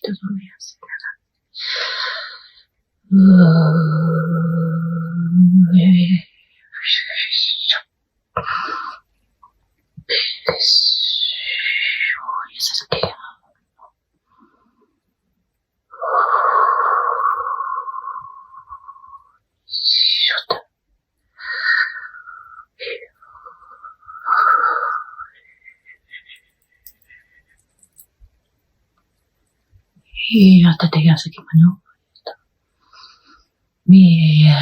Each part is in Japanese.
とどめやすいやったてやすぎまの。みや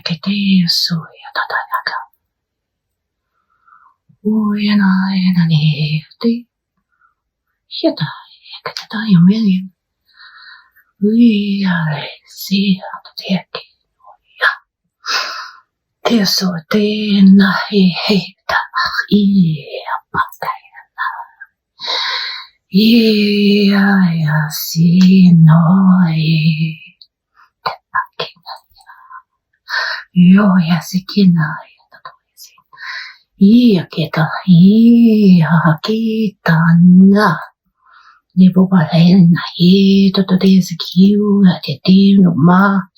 けてそうやたたやか。おやなやなにて。やたやけてたよめん。うやれしやたてやけ。てそうてなへへた。いやばたやな。いややしのい。よやせきないやとせ。いやけた、いやけたな。ねぼばれな、ととでせきゅうやててのま。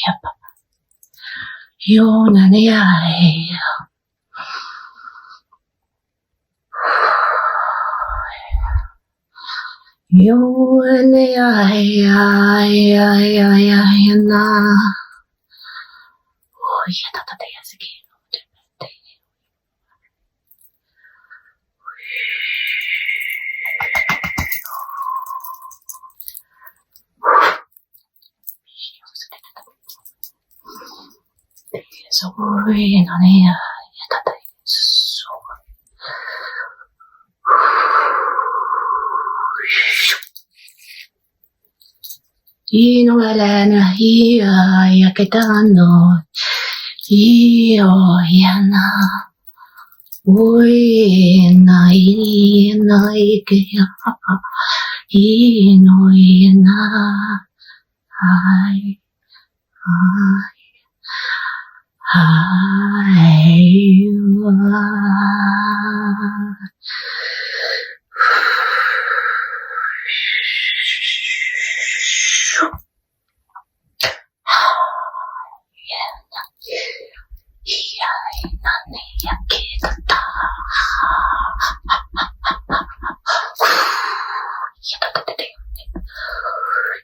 やっぱ。よなねやれや。よねややややややな。おいやたたてやすぎのてめて。そういのねやたたそう。いのがらないやけたの。いよやな。おいないないけや。いのやな。はい。はい。はいわ。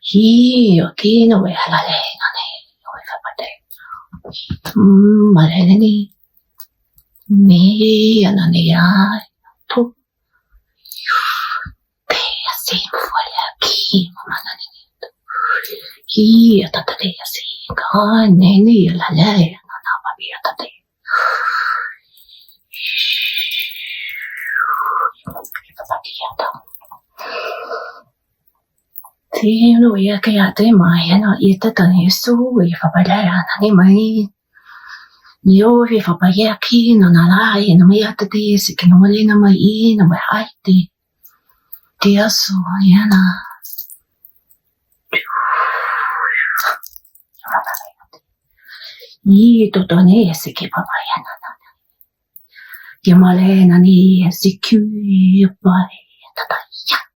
いいよ、きのやられがね、おいかばで。まれに、みやなねや、と、てやせんふわりゃき、まなねね。いやたたてやせんが、ねねやられ、ななばびやたて。Tino ya kaya te maya no ita tani su fa balaya nani mai yo fa paya ki no narai no mai ata te se que no mali na mai no mai haiti te aso ya na ni to to ne se que pa paya na na ya male nani se ku ya pa ta ta ya